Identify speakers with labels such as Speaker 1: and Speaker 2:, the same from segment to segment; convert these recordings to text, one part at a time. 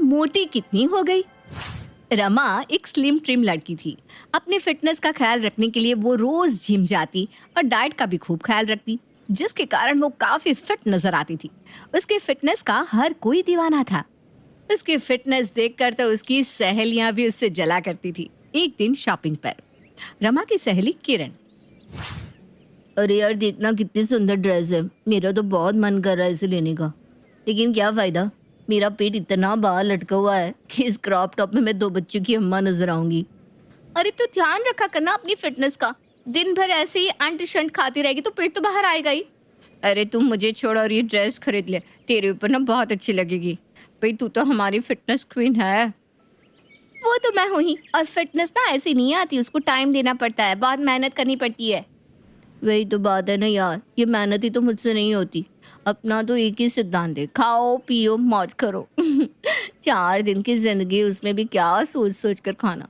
Speaker 1: मोटी कितनी हो गई। रमा एक स्लिम ट्रिम लड़की थी। अपने फिटनेस का ख्याल रखने के लिए वो रोज जिम जाती और डाइट का भी खूब ख्याल रखती, जिसके कारण वो काफी फिट नजर आती थी। उसके फिटनेस का हर कोई दीवाना था। उसकी फिटनेस देखकर तो उसकी सहेलियां भी उससे जला करती थी। एक दिन शॉपिंग पर रमा की सहेली किरण, अरे यार देखना कितनी सुंदर ड्रेस है, मेरा तो बहुत मन कर रहा है इसे लेने का, लेकिन क्या फायदा, मेरा पेट इतना बाहर लटका हुआ है कि इस क्रॉप टॉप में मैं 2 बच्चों की अम्मा नजर आऊंगी। अरे तो ध्यान रखा करना अपनी फिटनेस का, दिन भर ऐसे ही अंट शंट खाती रहेगी तो पेट तो बाहर आएगा ही। अरे तुम मुझे छोड़ और ये ड्रेस खरीद ले, तेरे ऊपर ना बहुत अच्छी लगेगी। भाई तू तो हमारी फिटनेस क्वीन है। वो तो मैं हूँ ही, और फिटनेस ना ऐसी नहीं आती, उसको टाइम देना पड़ता है, बहुत मेहनत करनी पड़ती है। वही तो बात है ना यार, ये मेहनत ही तो मुझसे नहीं होती। अपना तो एक ही सिद्धांत है, खाओ पियो मौज करो। 4 दिन की जिंदगी, उसमें भी क्या सोच सोच कर खाना।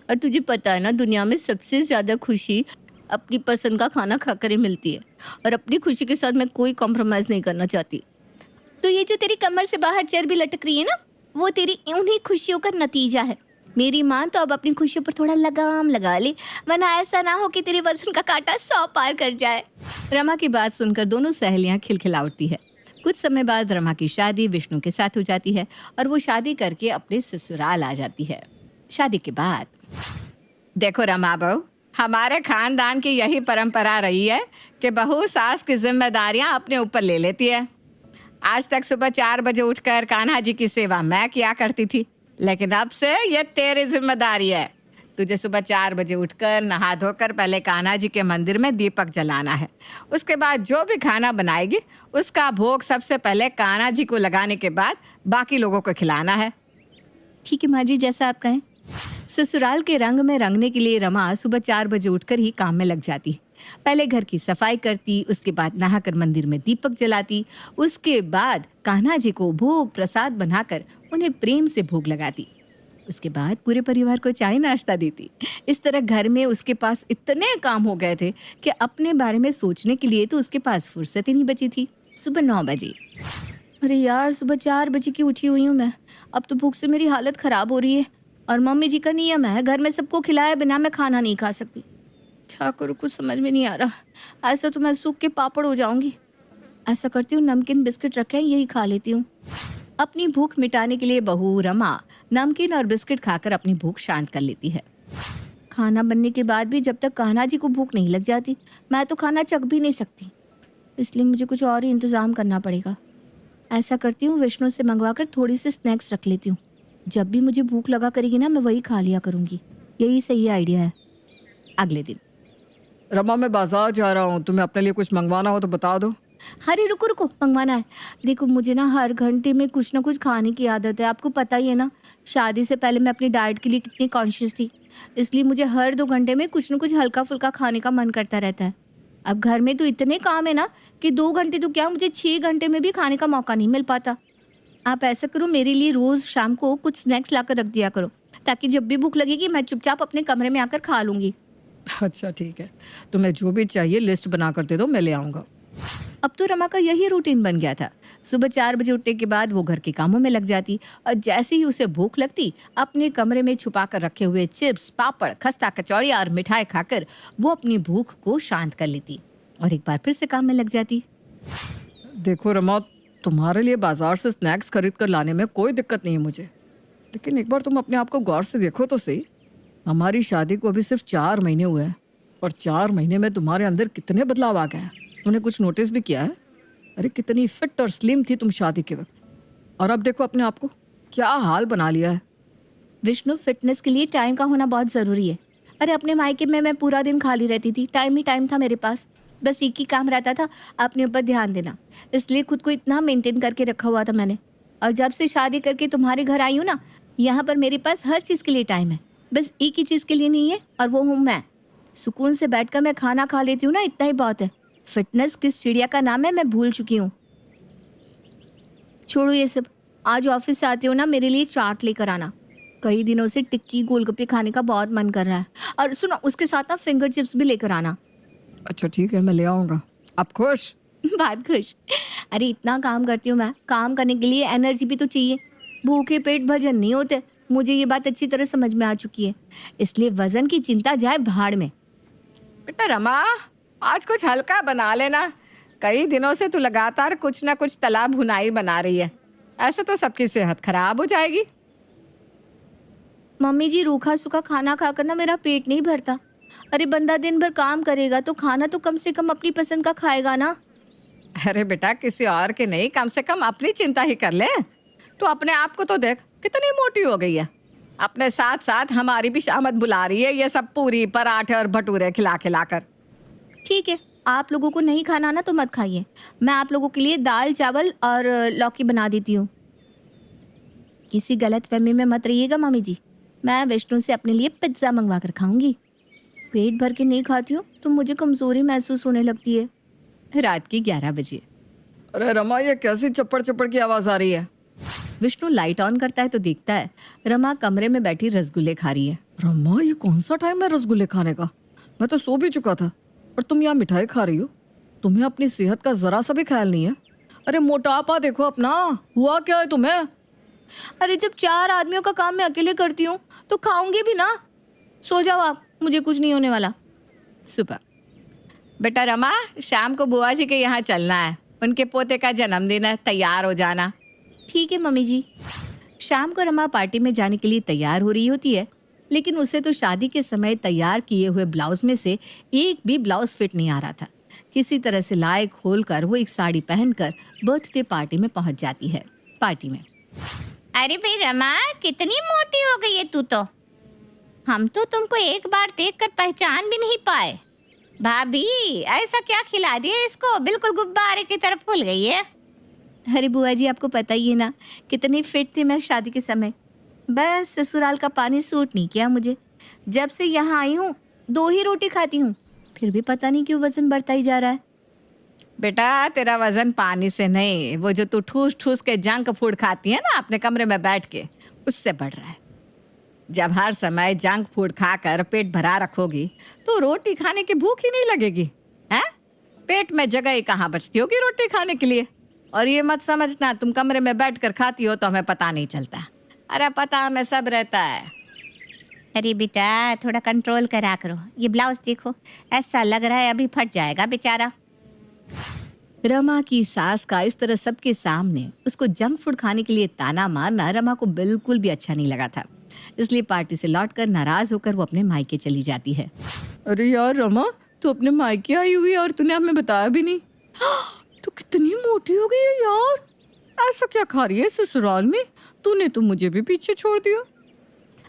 Speaker 1: और तुझे पता है ना, दुनिया में सबसे ज्यादा खुशी अपनी पसंद का खाना खाकर ही मिलती है, और अपनी खुशी के साथ मैं कोई कॉम्प्रोमाइज नहीं करना चाहती। तो ये जो तेरी कमर से बाहर चर्बी लटक रही है ना, वो तेरी उन्हीं खुशियों का नतीजा है। मेरी माँ तो अब अपनी खुशियों पर थोड़ा लगाम लगा ले, वरना ऐसा ना हो कि तेरे वजन का कांटा 100 पार कर जाए। रमा की बात सुनकर दोनों सहेलियां खिलखिला उठती है। कुछ समय बाद रमा की शादी विष्णु के साथ हो जाती है और वो शादी करके अपने ससुराल आ जाती है। शादी के बाद देखो रमा बहू, हमारे खानदान की यही परंपरा रही है कि बहू सास की जिम्मेदारियां अपने ऊपर ले लेती है। आज तक सुबह 4 बजे उठकर कान्हा जी की सेवा मैं किया करती थी, लेकिन अब से ये तेरी जिम्मेदारी है। तुझे सुबह 4 बजे उठकर नहा धोकर पहले कान्हा जी के मंदिर में दीपक जलाना है। उसके बाद जो भी खाना बनाएगी उसका भोग सबसे पहले कान्हा जी को लगाने के बाद बाकी लोगों को खिलाना है। ठीक है माँ जी, जैसा आप कहें। ससुराल के रंग में रंगने के लिए रमा सुबह 4 बजे उठकर ही काम में लग जाती। पहले घर की सफाई करती, उसके बाद नहाकर मंदिर में दीपक जलाती, उसके बाद कान्हा जी को भोग प्रसाद बनाकर उन्हें प्रेम से भोग लगाती। उसके बाद पूरे परिवार को चाय नाश्ता देती। इस तरह घर में उसके पास इतने काम हो गए थे कि अपने बारे में सोचने के लिए तो उसके पास फुर्सत ही नहीं बची थी। सुबह 9 बजे, अरे यार सुबह 4 बजे की उठी हुई हूँ मैं, अब तो भूख से मेरी हालत खराब हो रही है, और मम्मी जी का नियम है घर में सबको खिलाए बिना मैं खाना नहीं खा सकती। क्या करूँ, कुछ समझ में नहीं आ रहा। ऐसा तो मैं सूख के पापड़ हो जाऊंगी। ऐसा करती हूँ, नमकीन बिस्किट रखे हैं यही खा लेती हूँ। अपनी भूख मिटाने के लिए बहू रमा नमकीन और बिस्किट खाकर अपनी भूख शांत कर लेती है। खाना बनने के बाद भी जब तक कान्हा जी को भूख नहीं लग जाती, मैं तो खाना चख भी नहीं सकती, इसलिए मुझे कुछ और ही इंतज़ाम करना पड़ेगा। ऐसा करती हूँ, विष्णु से मंगवा कर थोड़ी सी स्नैक्स रख लेती हूँ। जब भी मुझे भूख लगा करेगी ना, मैं वही खा लिया करूँगी। यही सही आइडिया है। अगले दिन,
Speaker 2: रमा मैं बाजार जा रहा हूँ, तुम्हें अपने लिए कुछ मंगवाना हो तो बता दो।
Speaker 1: अरे रुको रुको, मंगवाना है। देखो मुझे ना हर घंटे में कुछ ना कुछ खाने की आदत है, आपको पता ही है ना। शादी से पहले मैं अपनी डाइट के लिए कितनी कॉन्शियस थी, इसलिए मुझे हर 2 घंटे में कुछ ना कुछ हल्का फुल्का खाने का मन करता रहता है। अब घर में तो इतने काम है ना कि 2 घंटे तो क्या, मुझे 6 घंटे में भी खाने का मौका नहीं मिल पाता। आप ऐसा करो, मेरे लिए रोज़ शाम को कुछ स्नैक्स लाकर रख दिया करो, ताकि जब भी भूख लगेगी मैं चुपचाप अपने कमरे में आकर खा लूँगी।
Speaker 2: अच्छा ठीक है, तुम्हें जो भी चाहिए लिस्ट बना कर दे दो, मैं ले आऊँगा।
Speaker 1: अब तो रमा का यही रूटीन बन गया था। सुबह 4 बजे उठने के बाद वो घर के कामों में लग जाती, और जैसे ही उसे भूख लगती अपने कमरे में छुपा कर रखे हुए चिप्स, पापड़, खस्ता, कचौड़ी और मिठाई खाकर वो अपनी भूख को शांत कर लेती और एक बार फिर से काम में लग जाती।
Speaker 2: देखो रमा, तुम्हारे लिए बाजार से स्नैक्स खरीद कर लाने में कोई दिक्कत नहीं है मुझे, लेकिन एक बार तुम अपने आप को गौर से देखो तो सही। हमारी शादी को अभी सिर्फ 4 महीने हुए हैं, और 4 महीने में तुम्हारे अंदर कितने बदलाव आ गए हैं। तुमने कुछ नोटिस भी किया है? अरे कितनी फिट और स्लिम थी तुम शादी के वक्त, और अब देखो अपने आप को क्या हाल बना लिया है।
Speaker 1: विष्णु, फिटनेस के लिए टाइम का होना बहुत ज़रूरी है। अरे अपने मायके में मैं पूरा दिन खाली रहती थी, टाइम ही टाइम था मेरे पास। बस एक ही काम रहता था, अपने ऊपर ध्यान देना, इसलिए खुद को इतना मेंटेन करके रखा हुआ था मैंने। और जब से शादी करके तुम्हारे घर आई हूँ ना, यहाँ पर मेरे पास हर चीज़ के लिए टाइम है, बस एक ही चीज़ के लिए नहीं है, और वो हूँ मैं। सुकून से बैठकर मैं खाना खा लेती हूँ ना, इतना ही बहुत है। फिटनेस किस चिड़िया का नाम है मैं भूल चुकी हूँ। छोड़ो ये सब, आज ऑफिस से आती हो ना, मेरे लिए चाट लेकर आना। कई दिनों से टिक्की गोलगप्पे खाने का बहुत मन कर रहा है, और सुनो उसके साथ ना फिंगर चिप्स भी लेकर आना।
Speaker 2: अच्छा ठीक है, मैं ले आऊँगा। आप खुश?
Speaker 1: बात खुश। अरे इतना काम करती हूँ मैं, काम करने के लिए एनर्जी भी तो चाहिए। भूखे पेट भजन नहीं होते, मुझे ये बात अच्छी तरह समझ में आ चुकी है। इसलिए वजन की चिंता जाए भाड़ में।
Speaker 2: बेटा रमा, आज कुछ हल्का बना लेना। कई दिनों से तू लगातार कुछ ना कुछ तला भुनाई बना रही है। ऐसे तो सबकी सेहत खराब हो जाएगी।
Speaker 1: मम्मी जी, रूखा सूखा खाना खाकर ना मेरा पेट नहीं भरता। अरे बंदा दिन भर काम करेगा तो खाना तो कम से कम अपनी पसंद का खाएगा ना।
Speaker 2: अरे बेटा, किसी और के नहीं, कम से कम अपनी चिंता ही कर ले। तू अपने आप को तो देख, कितनी मोटी हो गई है। अपने साथ साथ हमारी भी शामत बुला रही है, ये सब पूरी पराठे और भटूरे खिला खिलाकर।
Speaker 1: ठीक है, आप लोगों को नहीं खाना ना तो मत खाइए। मैं आप लोगों के लिए दाल चावल और लौकी बना देती हूँ। किसी गलतफहमी में मत रहिएगा मम्मी जी। मैं विष्णु से अपने लिए पिज्ज़ा मंगवा कर खाऊंगी। पेट भर के नहीं खाती हूँ तो मुझे कमज़ोरी महसूस होने लगती है। रात के 11 बजे।
Speaker 2: अरे रमा, ये कैसी चप्पड़ चप्पड़ की आवाज़ आ रही है?
Speaker 1: विष्णु लाइट ऑन करता है तो देखता है रमा कमरे में बैठी रसगुल्ले खा रही है।
Speaker 2: रमा, ये कौन सा टाइम है रसगुल्ले खाने का? मैं तो सो भी चुका था और तुम यहाँ मिठाई खा रही हो। तुम्हें अपनी सेहत का जरा सा भी ख्याल नहीं है। अरे मोटापा देखो अपना, हुआ क्या है तुम्हें?
Speaker 1: अरे जब 4 आदमियों का काम मैं अकेले करती हूँ तो खाऊंगी भी ना। सो जाओ आप, मुझे कुछ नहीं होने वाला।
Speaker 2: सुबह। बेटा रमा, शाम को बुआ जी के यहाँ चलना है, उनके पोते का जन्मदिन है, तैयार हो जाना।
Speaker 1: ठीक है मम्मी जी। शाम को रमा पार्टी में जाने के लिए तैयार हो रही होती है, लेकिन उसे तो शादी के समय तैयार किए हुए ब्लाउज में से एक भी ब्लाउज फिट नहीं आ रहा था। किसी तरह से लाए खोल कर वो एक साड़ी पहनकर बर्थडे पार्टी में पहुंच जाती है। पार्टी में,
Speaker 3: अरे भाई रमा, कितनी मोटी हो गई है तू तो। हम तो तुमको एक बार देखकर पहचान भी नहीं पाए। भाभी, ऐसा क्या खिला दिया इसको, बिल्कुल गुब्बारे की तरह फूल गई है।
Speaker 1: अरे बुआ जी, आपको पता ही है ना कितनी फिट थी मैं शादी के समय। बस ससुराल का पानी सूट नहीं किया मुझे। जब से यहाँ आई हूँ 2 ही रोटी खाती हूँ, फिर भी पता नहीं क्यों वजन बढ़ता ही जा रहा है।
Speaker 2: बेटा, तेरा वजन पानी से नहीं, वो जो तू ठूस ठूस के जंक फूड खाती है ना अपने कमरे में बैठ के, उससे बढ़ रहा है। जब हर समय जंक फूड खाकर पेट भरा रखोगी तो रोटी खाने की भूख ही नहीं लगेगी, हैं? पेट में जगह ही कहाँ बचती होगी रोटी खाने के लिए। और ये मत समझना तुम कमरे में बैठकर खाती हो तो हमें पता नहीं चलता। अरे पता हमें सब रहता है।
Speaker 3: अरे बेटा, थोड़ा कंट्रोल करा करो। ये ब्लाउज देखो, ऐसा लग रहा है अभी फट जाएगा बेचारा।
Speaker 1: रमा की सास का इस तरह सबके सामने उसको जंक फूड खाने के लिए ताना मारना रमा को बिल्कुल भी अच्छा नहीं लगा था। इसलिए पार्टी से लौटकर नाराज होकर वो अपने मायके चली जाती है।
Speaker 2: अरे यार रमा, तू अपने मायके आई हुई है और तूने हमें बताया भी नहीं। तू कितनी मोटी हो गई है यार। ऐसा क्या खा रही है ससुराल में? तूने तो मुझे भी पीछे छोड़ दिया।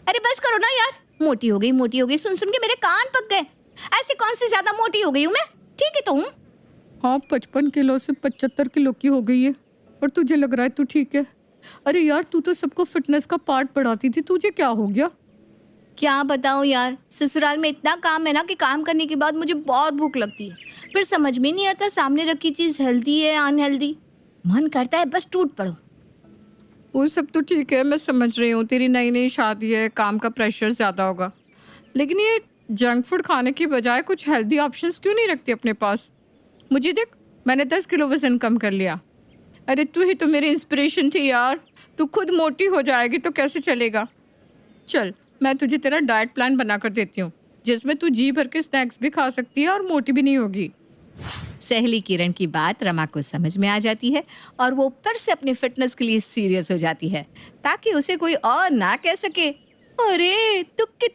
Speaker 1: अरे बस करो ना यार, मोटी हो गई सुन सुन के मेरे कान पक गए। ऐसी कौन सी ज्यादा मोटी हो गई हूँ मैं? ठीक है तो हूँ।
Speaker 2: हाँ, 55 किलो से 75 किलो की हो गई है और तुझे लग रहा है तू ठीक है। अरे यार, तू तो सबको फिटनेस का पार्ट पढ़ाती थी, तुझे क्या हो गया?
Speaker 1: क्या बताऊँ यार, ससुराल में इतना काम है ना कि काम करने के बाद मुझे बहुत भूख लगती है। फिर समझ में नहीं आता सामने रखी चीज़ हेल्दी है अनहेल्दी। मन करता है बस टूट पड़ो।
Speaker 2: वो सब तो ठीक है, मैं समझ रही हूँ, तेरी नई नई शादी है, काम का प्रेशर ज़्यादा होगा। लेकिन ये जंक फूड खाने की बजाय कुछ हेल्दी ऑप्शंस क्यों नहीं रखती अपने पास? मुझे देख, मैंने 10 किलो वज़न कम कर लिया। अरे तू ही तो मेरी इंस्पिरेशन थी यार। तू खुद मोटी हो जाएगी तो कैसे चलेगा? चल, मैं तुझे तेरा डाइट प्लान बना कर देती हूँ, जिसमें तू जी भर के स्नैक्स भी खा सकती है और मोटी भी नहीं होगी।
Speaker 1: सहेली किरण की बात रमा को समझ में आ जाती है और वो फिर से अपनी फिटनेस के लिए सीरियस हो जाती है, ताकि उसे कोई और ना कह सके, अरे तू